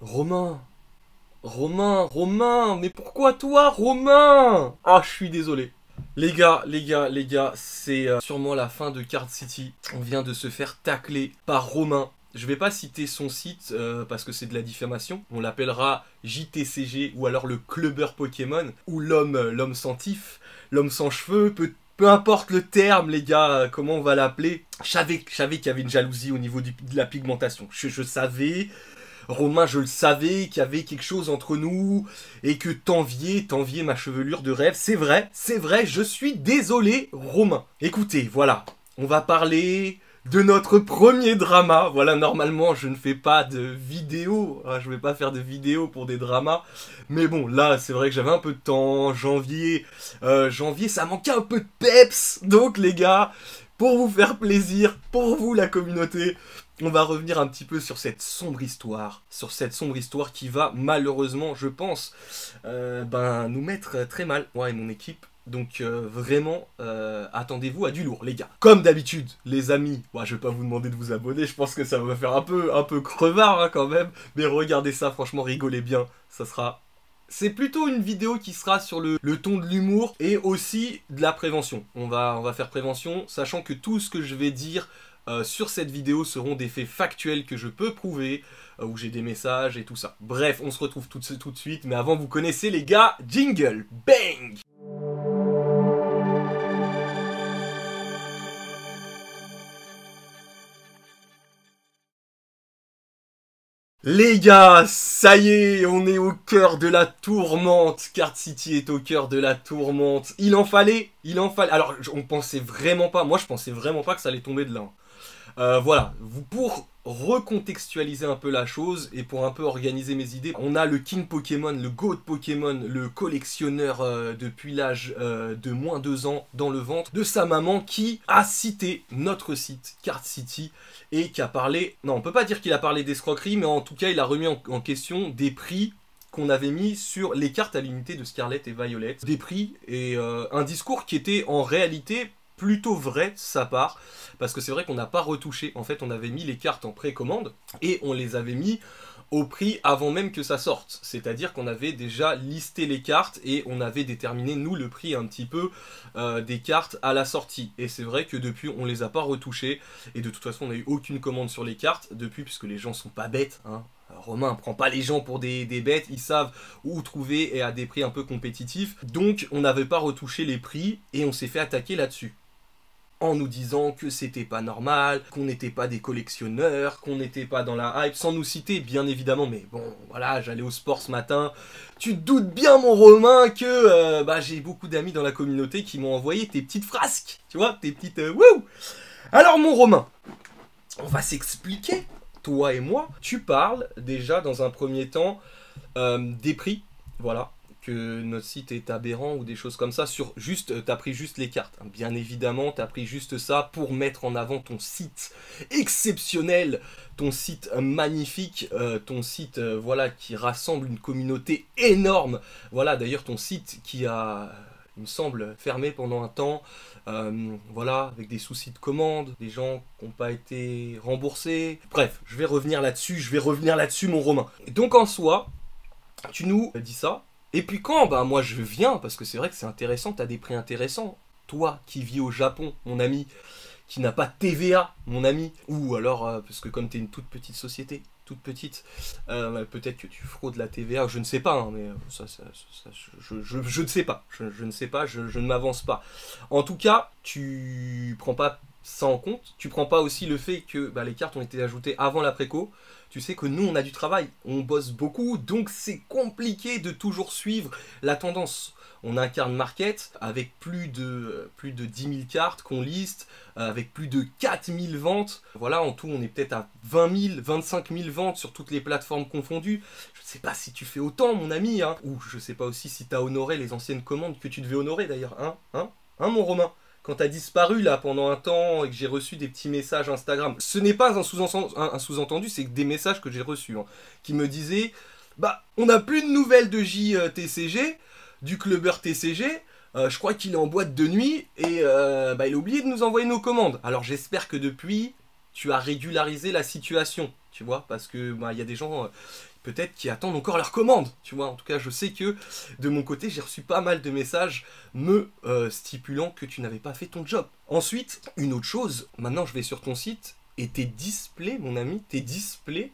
Romain, Romain, mais pourquoi toi, Romain? Ah, je suis désolé. Les gars, c'est sûrement la fin de Card City. On vient de se faire tacler par Romain. Je vais pas citer son site parce que c'est de la diffamation. On l'appellera JTCG ou alors le clubbeur Pokémon ou l'homme sans tif, l'homme sans cheveux, peu importe le terme, les gars, comment on va l'appeler. Je savais qu'il y avait une jalousie au niveau de la pigmentation. Je savais. Romain, je le savais qu'il y avait quelque chose entre nous et que t'enviais ma chevelure de rêve. C'est vrai, je suis désolé, Romain. Écoutez, voilà, on va parler de notre premier drama. Voilà, normalement, je ne fais pas de vidéo, je vais pas faire de vidéo pour des dramas. Mais bon, là, c'est vrai que j'avais un peu de temps, janvier, ça manquait un peu de peps. Donc, les gars, pour vous faire plaisir, pour vous, la communauté, on va revenir un petit peu sur cette sombre histoire qui va malheureusement, je pense, nous mettre très mal, moi et mon équipe. Donc vraiment, attendez-vous à du lourd, les gars. Comme d'habitude, les amis, je vais pas vous demander de vous abonner, je pense que ça va faire un peu crevard hein, quand même. Mais regardez ça, franchement, rigolez bien, ça sera... C'est plutôt une vidéo qui sera sur le ton de l'humour et aussi de la prévention. On va faire prévention, sachant que tout ce que je vais dire sur cette vidéo seront des faits factuels que je peux prouver, où j'ai des messages et tout ça. Bref, on se retrouve tout de suite, mais avant vous connaissez les gars, jingle, bang! Les gars, ça y est, on est au cœur de la tourmente. Card City est au cœur de la tourmente. Il en fallait. Alors, on pensait vraiment pas, moi je pensais vraiment pas que ça allait tomber de là. Voilà, pour recontextualiser un peu la chose et pour un peu organiser mes idées, on a le King Pokémon, le GOAT Pokémon, le collectionneur depuis l'âge de moins 2 ans dans le ventre de sa maman qui a cité notre site Card City et qui a parlé, non on peut pas dire qu'il a parlé d'escroquerie, mais en tout cas il a remis en question des prix qu'on avait mis sur les cartes à l'unité de Scarlet et Violet. Des prix et un discours qui était en réalité plutôt vrai de sa part, parce que c'est vrai qu'on n'a pas retouché, en fait on avait mis les cartes en précommande et on les avait mis au prix avant même que ça sorte, c'est-à-dire qu'on avait déjà listé les cartes et on avait déterminé nous le prix un petit peu des cartes à la sortie, et c'est vrai que depuis on les a pas retouchées et de toute façon on n'a eu aucune commande sur les cartes depuis, puisque les gens sont pas bêtes hein. Romain prend pas les gens pour des bêtes, ils savent où trouver et à des prix un peu compétitifs, donc on n'avait pas retouché les prix et on s'est fait attaquer là-dessus en nous disant que c'était pas normal, qu'on n'était pas des collectionneurs, qu'on n'était pas dans la hype, sans nous citer bien évidemment, mais bon voilà, j'allais au sport ce matin, tu te doutes bien mon Romain que j'ai beaucoup d'amis dans la communauté qui m'ont envoyé tes petites frasques, tu vois, tes petites wouh. Alors mon Romain, on va s'expliquer, toi et moi, tu parles déjà dans un premier temps des prix, voilà, que notre site est aberrant ou des choses comme ça, sur juste, t'as pris juste les cartes. Bien évidemment, t'as pris juste ça pour mettre en avant ton site exceptionnel, ton site magnifique, ton site voilà, qui rassemble une communauté énorme. Voilà, d'ailleurs ton site qui a, il me semble, fermé pendant un temps, voilà, avec des soucis de commande, des gens qui n'ont pas été remboursés. Bref, je vais revenir là-dessus, mon Romain. Et donc en soi, tu nous dis ça. Et puis quand moi je viens, parce que c'est vrai que c'est intéressant, t'as des prix intéressants. Toi qui vis au Japon, mon ami, qui n'a pas de TVA, mon ami, ou alors, parce que comme t'es une toute petite société, toute petite, peut-être que tu fraudes la TVA, je ne sais pas, hein, mais je ne sais pas, je ne sais pas, je ne m'avance pas. En tout cas, tu prends pas ça en compte, tu prends pas aussi le fait que les cartes ont été ajoutées avant la préco. Tu sais que nous on a du travail, on bosse beaucoup, donc c'est compliqué de toujours suivre la tendance. On a un card market avec plus de 10 000 cartes qu'on liste, avec plus de 4 000 ventes. Voilà, en tout on est peut-être à 20 000, 25 000 ventes sur toutes les plateformes confondues. Je ne sais pas si tu fais autant mon ami, hein. Ou je ne sais pas aussi si tu as honoré les anciennes commandes que tu devais honorer d'ailleurs, hein mon Romain? Quand t'as disparu là pendant un temps et que j'ai reçu des petits messages Instagram, ce n'est pas un sous-entendu, c'est des messages que j'ai reçus, hein, qui me disaient on n'a plus de nouvelles de JTCG, du clubbeur TCG, je crois qu'il est en boîte de nuit et il a oublié de nous envoyer nos commandes. Alors j'espère que depuis, tu as régularisé la situation. tu vois, parce que bah, y a des gens peut-être qui attendent encore leur commande, tu vois. En tout cas, je sais que de mon côté, j'ai reçu pas mal de messages me stipulant que tu n'avais pas fait ton job. Ensuite, une autre chose, maintenant je vais sur ton site et tes displays, mon ami, tes displays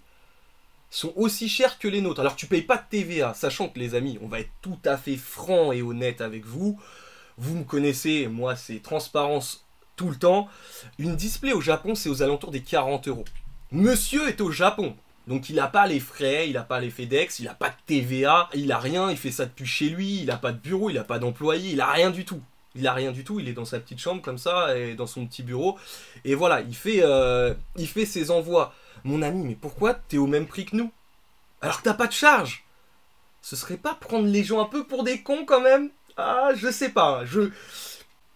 sont aussi chers que les nôtres. Alors tu payes pas de TVA, sachant que les amis, on va être tout à fait franc et honnête avec vous. Vous me connaissez, moi c'est transparence tout le temps. Une display au Japon, c'est aux alentours des 40 euros. Monsieur est au Japon, donc il n'a pas les frais, il n'a pas les FedEx, il n'a pas de TVA, il a rien, il fait ça depuis chez lui, il n'a pas de bureau, il n'a pas d'employé, il a rien du tout. Il a rien du tout, il est dans sa petite chambre comme ça, et dans son petit bureau. Et voilà, il fait ses envois. Mon ami, mais pourquoi t'es au même prix que nous? Alors que t'as pas de charge? Ce serait pas prendre les gens un peu pour des cons quand même? Ah, je sais pas.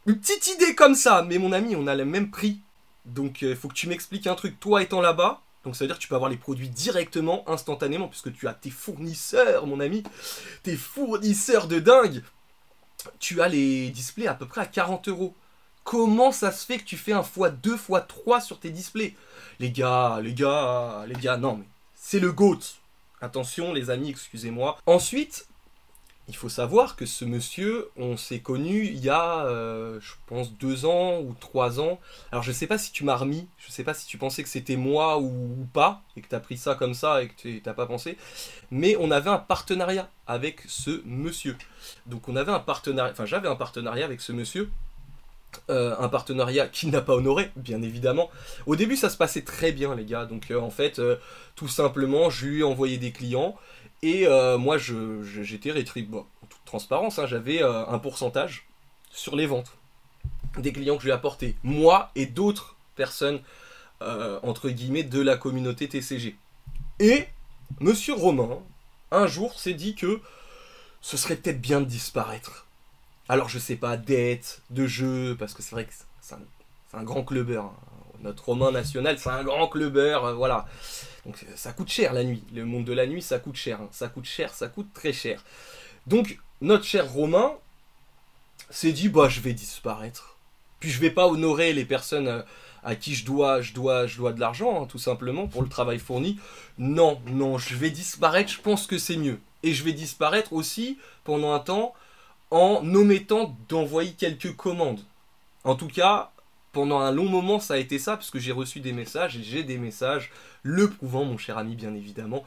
Une petite idée comme ça, mais mon ami, on a le même prix. Donc il faut que tu m'expliques un truc, toi étant là-bas. Donc ça veut dire que tu peux avoir les produits directement, instantanément, puisque tu as tes fournisseurs, mon ami. Tes fournisseurs de dingue. Tu as les displays à peu près à 40 euros. Comment ça se fait que tu fais un x2, x3 sur tes displays? Les gars, non mais c'est le GOAT. Attention les amis, excusez-moi. Ensuite, il faut savoir que ce monsieur, on s'est connu il y a, je pense, 2 ans ou 3 ans. Alors je sais pas si tu m'as remis, je sais pas si tu pensais que c'était moi ou pas, et que tu as pris ça comme ça et que tu n'as pas pensé, mais on avait un partenariat avec ce monsieur. Donc on avait un partenariat, enfin j'avais un partenariat avec ce monsieur, un partenariat qu'il n'a pas honoré, bien évidemment. Au début, ça se passait très bien, les gars. Donc, en fait, tout simplement, je lui ai envoyé des clients. Et moi, j'étais rétribué. Bon, en toute transparence, hein, j'avais un pourcentage sur les ventes des clients que je lui ai apportés. Moi et d'autres personnes, entre guillemets, de la communauté TCG. Et Monsieur Romain, un jour, s'est dit que ce serait peut-être bien de disparaître. Alors je sais pas, dette, de jeu, parce que c'est vrai que c'est un grand clubbeur. Hein. Notre Romain national, c'est un grand clubbeur, voilà. Donc ça coûte cher la nuit. Le monde de la nuit, ça coûte cher. Hein. Ça coûte cher, ça coûte très cher. Donc notre cher Romain s'est dit, bah je vais disparaître. Puis je vais pas honorer les personnes à qui je dois de l'argent, hein, tout simplement, pour le travail fourni. Non, non, je vais disparaître, je pense que c'est mieux. Et je vais disparaître aussi pendant un temps en omettant d'envoyer quelques commandes. En tout cas, pendant un long moment, ça a été ça, parce que j'ai reçu des messages, et j'ai des messages le prouvant, mon cher ami, bien évidemment,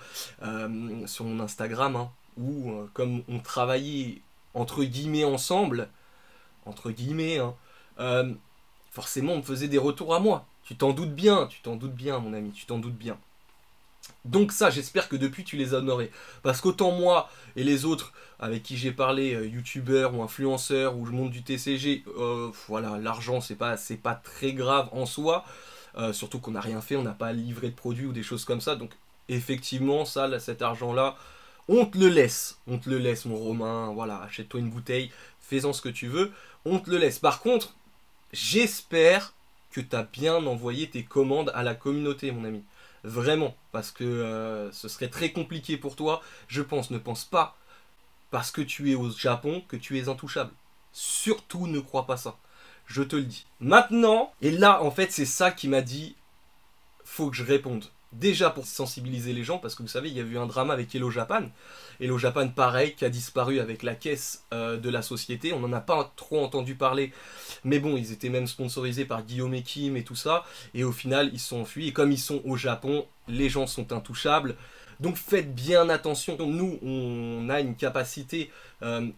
sur mon Instagram, hein, où, comme on travaillait, entre guillemets, ensemble, entre guillemets, hein, forcément, on me faisait des retours à moi. Tu t'en doutes bien, mon ami, tu t'en doutes bien. Donc ça, j'espère que depuis tu les as honorés. Parce qu'autant moi et les autres avec qui j'ai parlé, youtubeurs ou influenceurs ou je monte du TCG, voilà, l'argent c'est pas très grave en soi. Surtout qu'on n'a rien fait, on n'a pas livré de produits ou des choses comme ça. Donc effectivement, ça, là, cet argent-là, on te le laisse. On te le laisse, mon Romain. Voilà, achète-toi une bouteille, fais-en ce que tu veux. On te le laisse. Par contre, j'espère que tu as bien envoyé tes commandes à la communauté, mon ami. Vraiment, parce que ce serait très compliqué pour toi. Je pense, ne pense pas, parce que tu es au Japon, que tu es intouchable. Surtout ne crois pas ça. Je te le dis. Maintenant, et là, en fait, c'est ça qui m'a dit, faut que je réponde. Déjà pour sensibiliser les gens, parce que vous savez, il y a eu un drama avec Hello Japan. Hello Japan, pareil, qui a disparu avec la caisse de la société. On n'en a pas trop entendu parler. Mais bon, ils étaient même sponsorisés par Guillaume et Kim et tout ça. Et au final, ils se sont enfuis. Et comme ils sont au Japon, les gens sont intouchables. Donc faites bien attention. Nous, on a une capacité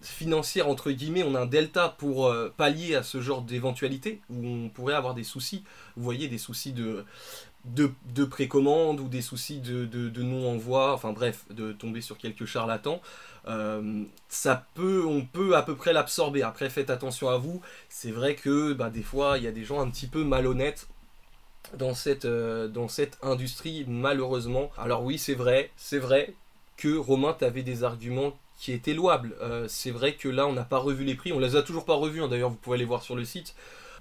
financière, entre guillemets, on a un delta pour pallier à ce genre d'éventualité, où on pourrait avoir des soucis. Vous voyez, des soucis de précommande ou des soucis de non-envoi, enfin bref, de tomber sur quelques charlatans. On peut à peu près l'absorber. Après, faites attention à vous. C'est vrai que bah, des fois, il y a des gens un petit peu malhonnêtes dans cette industrie, malheureusement. Alors oui, c'est vrai que Romain, t'avais des arguments qui étaient louables. C'est vrai que là, on n'a pas revu les prix. On les a toujours pas revus, hein. D'ailleurs, vous pouvez aller voir sur le site.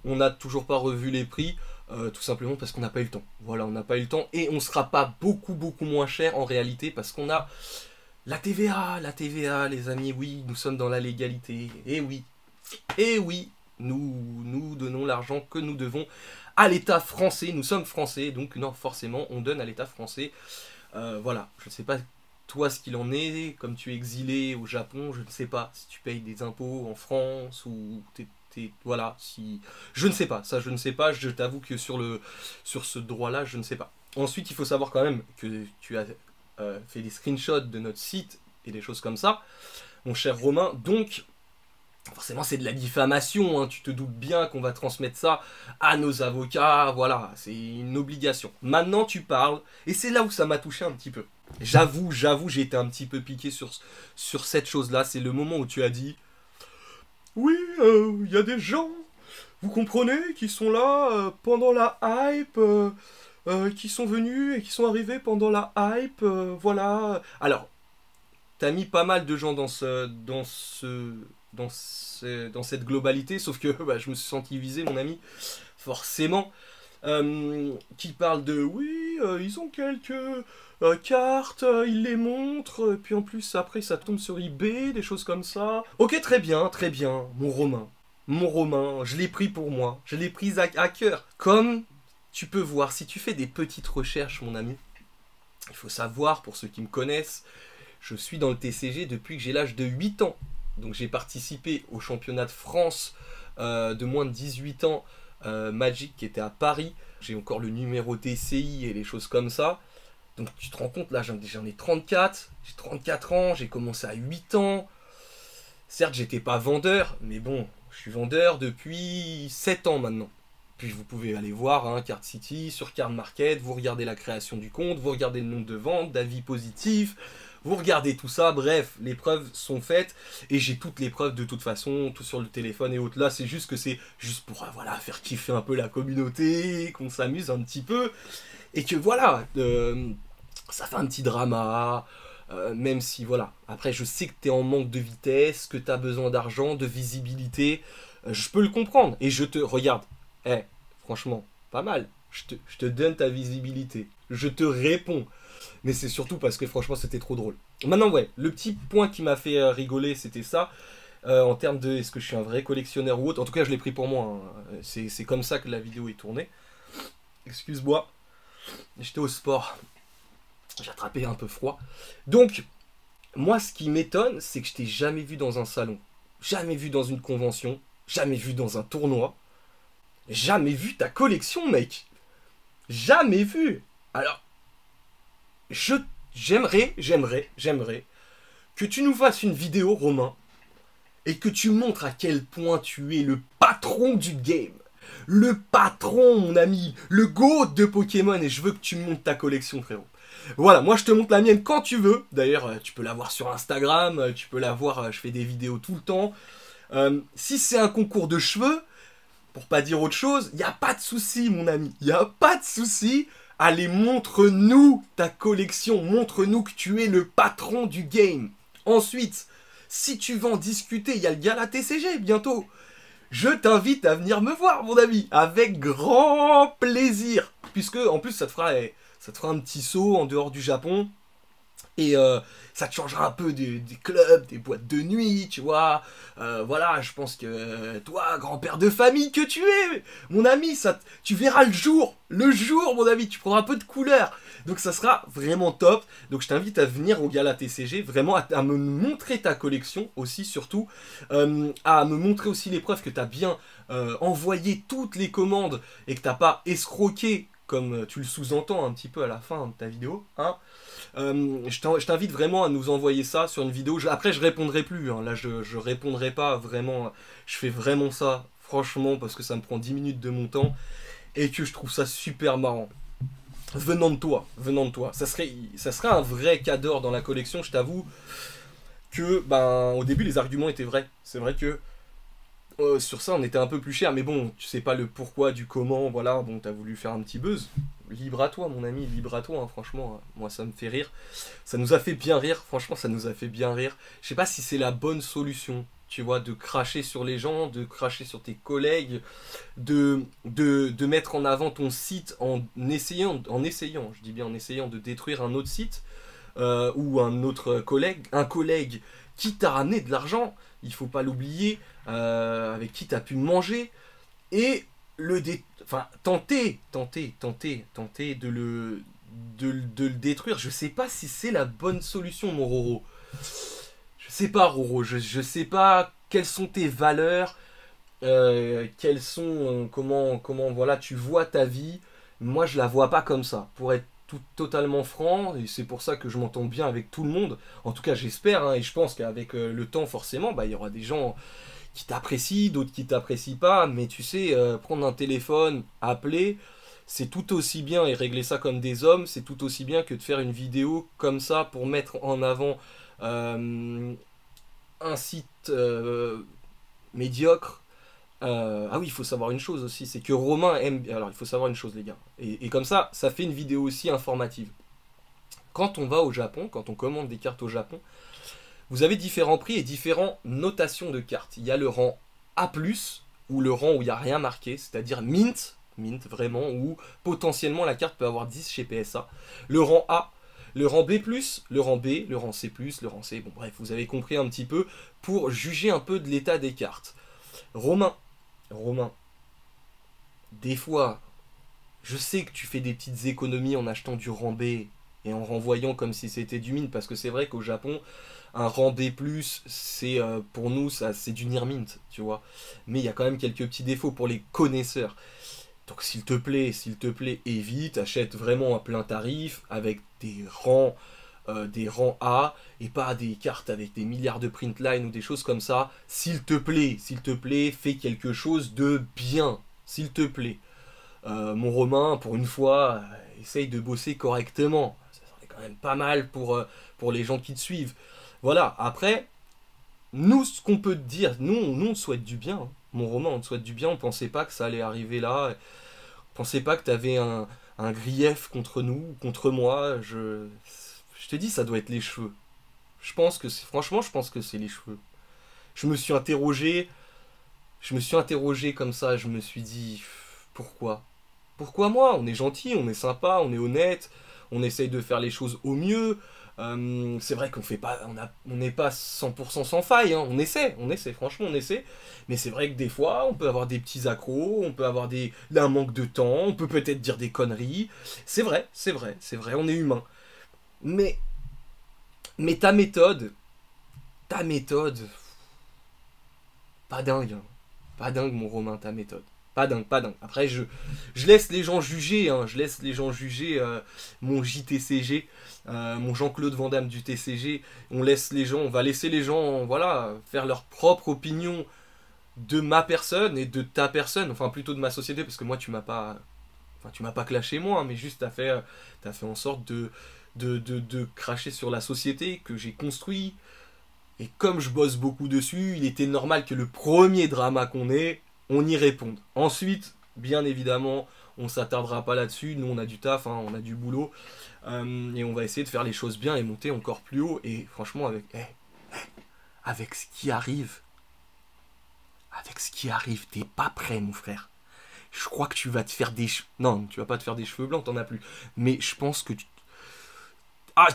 On n'a toujours pas revu les prix. Tout simplement parce qu'on n'a pas eu le temps. Voilà, on n'a pas eu le temps et on sera pas beaucoup moins cher en réalité parce qu'on a la TVA, les amis, oui, nous sommes dans la légalité. Et oui, nous donnons l'argent que nous devons à l'État français. Nous sommes français, donc non, forcément, on donne à l'État français. Voilà, je ne sais pas toi ce qu'il en est, comme tu es exilé au Japon, je ne sais pas si tu payes des impôts en France ou voilà, si je ne sais pas, ça je ne sais pas, je t'avoue que sur ce droit-là, je ne sais pas. Ensuite, il faut savoir quand même que tu as fait des screenshots de notre site et des choses comme ça, mon cher Romain, donc forcément c'est de la diffamation, hein. Tu te doutes bien qu'on va transmettre ça à nos avocats, voilà, c'est une obligation. Maintenant tu parles, et c'est là où ça m'a touché un petit peu. J'avoue, j'ai été un petit peu piqué sur cette chose-là, c'est le moment où tu as dit « Oui, il y a des gens, vous comprenez, qui sont là pendant la hype, qui sont venus et qui sont arrivés pendant la hype, voilà. » Alors, t'as mis pas mal de gens dans cette globalité, sauf que bah, je me suis senti visé, mon ami, forcément, qui parle de oui, ils ont quelques cartes, ils les montrent, puis en plus après ça tombe sur eBay, des choses comme ça. Ok, très bien, mon Romain. Mon Romain, je l'ai pris pour moi, je l'ai pris à cœur. Comme tu peux voir, si tu fais des petites recherches, mon ami, il faut savoir, pour ceux qui me connaissent, je suis dans le TCG depuis que j'ai l'âge de 8 ans. Donc j'ai participé au championnat de France de moins de 18 ans, Magic, qui était à Paris. J'ai encore le numéro TCI et les choses comme ça. Donc tu te rends compte, là j'en ai 34, j'ai 34 ans, j'ai commencé à 8 ans. Certes, j'étais pas vendeur, mais bon, je suis vendeur depuis 7 ans maintenant. Puis vous pouvez aller voir, hein, Card City, sur Card Market, vous regardez la création du compte, vous regardez le nombre de ventes, d'avis positifs, vous regardez tout ça, bref, les preuves sont faites, et j'ai toutes les preuves de toute façon, tout sur le téléphone et autres. Là, c'est juste que c'est juste pour voilà, faire kiffer un peu la communauté, qu'on s'amuse un petit peu, et que voilà, ça fait un petit drama, même si voilà, après je sais que tu es en manque de vitesse, que tu as besoin d'argent, de visibilité, je peux le comprendre, et je te regarde, franchement, pas mal, je te donne ta visibilité, je te réponds. Mais c'est surtout parce que franchement c'était trop drôle. Maintenant ouais, le petit point qui m'a fait rigoler c'était ça. En termes de est-ce que je suis un vrai collectionneur ou autre. En tout cas je l'ai pris pour moi, hein. C'est comme ça que la vidéo est tournée. Excuse-moi, j'étais au sport. J'ai attrapé un peu froid. Donc, moi ce qui m'étonne c'est que je t'ai jamais vu dans un salon. Jamais vu dans une convention. Jamais vu dans un tournoi. Jamais vu ta collection mec. Jamais vu. Alors... J'aimerais que tu nous fasses une vidéo, Romain, et que tu montres à quel point tu es le patron du game. Le patron, mon ami, le GOAT de Pokémon, et je veux que tu me montres ta collection, frérot. Voilà, moi je te montre la mienne quand tu veux. D'ailleurs, tu peux la voir sur Instagram, tu peux la voir, je fais des vidéos tout le temps. Si c'est un concours de cheveux, pour pas dire autre chose, il n'y a pas de souci, mon ami, il n'y a pas de souci. Allez, montre-nous ta collection, montre-nous que tu es le patron du game. Ensuite, si tu veux en discuter, il y a le gala TCG bientôt. Je t'invite à venir me voir, mon ami, avec grand plaisir. Puisque, en plus, ça te fera un petit saut en dehors du Japon. Et ça te changera un peu des clubs, des boîtes de nuit, tu vois. Voilà, je pense que toi, grand-père de famille que tu es, mon ami, tu verras le jour, mon ami, tu prendras un peu de couleur. Donc ça sera vraiment top. Donc je t'invite à venir au Gala TCG, vraiment à me montrer ta collection aussi, surtout. À me montrer aussi les preuves que tu as bien envoyé toutes les commandes et que tu n'as pas escroqué, comme tu le sous-entends un petit peu à la fin de ta vidéo, hein. Je t'invite vraiment à nous envoyer ça sur une vidéo. Après, je répondrai plus, hein. Là, je répondrai pas vraiment. Je fais vraiment ça, franchement, parce que ça me prend 10 minutes de mon temps et que je trouve ça super marrant. Venant de toi. Ça serait un vrai cadeau dans la collection, je t'avoue que, ben, au début, les arguments étaient vrais. C'est vrai que sur ça, on était un peu plus cher, mais bon, tu sais pas le pourquoi du comment, voilà, bon, t'as voulu faire un petit buzz. Libre à toi, mon ami, libre à toi, hein, franchement, moi ça me fait rire. Ça nous a fait bien rire, franchement, ça nous a fait bien rire. Je sais pas si c'est la bonne solution, tu vois, de cracher sur les gens, de cracher sur tes collègues, de mettre en avant ton site en essayant, je dis bien en essayant de détruire un autre site, ou un autre collègue qui t'a ramené de l'argent, il faut pas l'oublier, avec qui t'as pu manger, et enfin, tenter de le détruire. Je sais pas si c'est la bonne solution, mon Roro. Je sais pas, Roro. Je sais pas quelles sont tes valeurs, quelles sont, comment, voilà, tu vois ta vie. Moi, je la vois pas comme ça. Pour être totalement franc, et c'est pour ça que je m'entends bien avec tout le monde. En tout cas, j'espère, hein, et je pense qu'avec le temps, forcément, bah, il y aura des gens qui t'apprécient, d'autres qui t'apprécient pas, mais tu sais, prendre un téléphone, appeler, c'est tout aussi bien, et régler ça comme des hommes, c'est tout aussi bien que de faire une vidéo comme ça pour mettre en avant un site médiocre. Ah oui, il faut savoir une chose aussi, c'est que Romain aime... Alors, il faut savoir une chose, les gars. Et comme ça fait une vidéo aussi informative. Quand on va au Japon, quand on commande des cartes au Japon, vous avez différents prix et différentes notations de cartes. Il y a le rang A+, ou le rang où il n'y a rien marqué, c'est-à-dire mint vraiment, où potentiellement la carte peut avoir 10 chez PSA. Le rang A, le rang B+, le rang B, le rang C+, le rang C, bon bref, vous avez compris un petit peu, pour juger un peu de l'état des cartes. Romain, des fois, je sais que tu fais des petites économies en achetant du rang B et en renvoyant comme si c'était du mint, parce que c'est vrai qu'au Japon, un rang B+, c'est pour nous, ça, c'est du near mint, tu vois. Mais il y a quand même quelques petits défauts pour les connaisseurs. Donc s'il te plaît, évite, achète vraiment à plein tarif, avec des rangs A, et pas des cartes avec des milliards de print line ou des choses comme ça. S'il te plaît, fais quelque chose de bien, s'il te plaît. Mon Romain, pour une fois, essaye de bosser correctement. Ça serait quand même pas mal pour les gens qui te suivent. Voilà, après, nous, ce qu'on peut te dire, nous on te souhaite du bien. Hein. Mon Romain, on te souhaite du bien. On pensait pas que ça allait arriver là. On pensait pas que tu avais un grief contre nous, contre moi. Je te dis, ça doit être les cheveux. Franchement, je pense que c'est les cheveux. Je me suis interrogé, comme ça. Je me suis dit, pourquoi? Pourquoi moi? On est gentil, on est sympa, on est honnête, on essaye de faire les choses au mieux. C'est vrai qu'on fait pas, on n'est pas 100% sans faille, hein. On essaie, franchement on essaie. Mais c'est vrai que des fois, on peut avoir des petits accros, on peut avoir un manque de temps, on peut peut-être dire des conneries. C'est vrai, on est humain. Mais, mais ta méthode, pas dingue, hein. Pas dingue mon Romain, ta méthode. Pas dingue, pas dingue. Après, je laisse les gens juger, hein. Je laisse les gens juger mon JTCG, mon Jean-Claude Van Damme du TCG. On va laisser les gens, voilà, faire leur propre opinion de ma personne et de ta personne. Enfin, plutôt de ma société, parce que moi, tu m'as pas clashé moi, hein, mais juste t'as fait en sorte de cracher sur la société que j'ai construit. Et comme je bosse beaucoup dessus, il était normal que le premier drama qu'on ait, on y réponde. Ensuite, bien évidemment, on s'attardera pas là-dessus. Nous, on a du taf, hein, on a du boulot. Et on va essayer de faire les choses bien et monter encore plus haut. Et franchement, avec ce qui arrive, t'es pas prêt, mon frère. Je crois que tu vas te faire des cheveux... Non, tu vas pas te faire des cheveux blancs, t'en as plus. Mais je pense que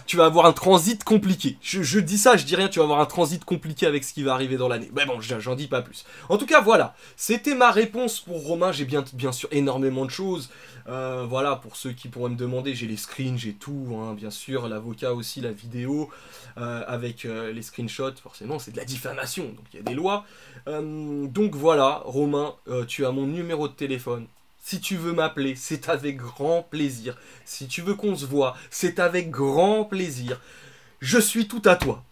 tu vas avoir un transit compliqué. Je dis ça, je dis rien, tu vas avoir un transit compliqué avec ce qui va arriver dans l'année. Mais bon, j'en dis pas plus. En tout cas, voilà. C'était ma réponse pour Romain. J'ai bien sûr énormément de choses. Voilà, pour ceux qui pourraient me demander, j'ai les screens, j'ai tout, hein, bien sûr. L'avocat aussi, la vidéo, avec les screenshots. Forcément, c'est de la diffamation, donc il y a des lois. Donc voilà, Romain, tu as mon numéro de téléphone. Si tu veux m'appeler, c'est avec grand plaisir. Si tu veux qu'on se voit, c'est avec grand plaisir. Je suis tout à toi.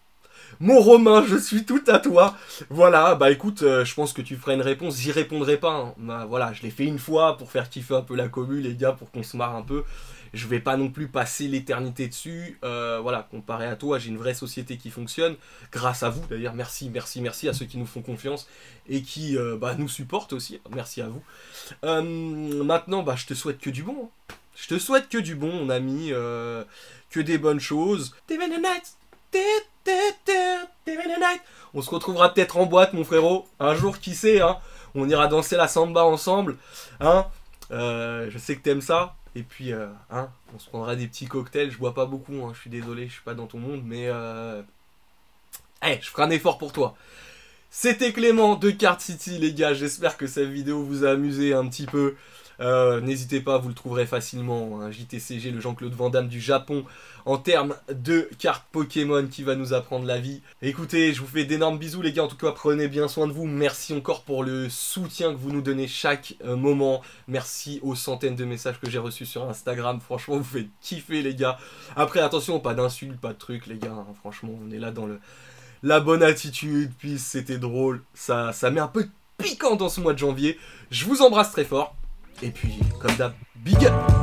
Mon Romain, je suis tout à toi. Voilà, bah écoute, je pense que tu feras une réponse. J'y répondrai pas. Hein. Bah, voilà, je l'ai fait une fois pour faire kiffer un peu la commu, les gars, pour qu'on se marre un peu. Je vais pas non plus passer l'éternité dessus. Voilà, comparé à toi, j'ai une vraie société qui fonctionne. Grâce à vous, d'ailleurs, merci à ceux qui nous font confiance et qui nous supportent aussi. Merci à vous. Maintenant, bah, je te souhaite que du bon. Hein. Je te souhaite que du bon, mon ami. Que des bonnes choses. On se retrouvera peut-être en boîte, mon frérot. Un jour, qui sait, hein. On ira danser la samba ensemble. Hein. Je sais que t'aimes ça. Et puis, hein, on se prendra des petits cocktails. Je bois pas beaucoup, hein. Je suis désolé, je suis pas dans ton monde. Mais je ferai un effort pour toi. C'était Clément de Card City, les gars. J'espère que cette vidéo vous a amusé un petit peu. N'hésitez pas, vous le trouverez facilement. Hein, JTCG, le Jean-Claude Van Damme du Japon, en termes de cartes Pokémon qui va nous apprendre la vie. Écoutez, je vous fais d'énormes bisous, les gars. En tout cas, prenez bien soin de vous. Merci encore pour le soutien que vous nous donnez chaque moment. Merci aux centaines de messages que j'ai reçus sur Instagram. Franchement, vous faites kiffer, les gars. Après, attention, pas d'insultes, pas de trucs, les gars. Hein, franchement, on est là dans la bonne attitude. Puis c'était drôle. Ça met un peu de piquant dans ce mois de janvier. Je vous embrasse très fort. Et puis, comme d'hab, big up!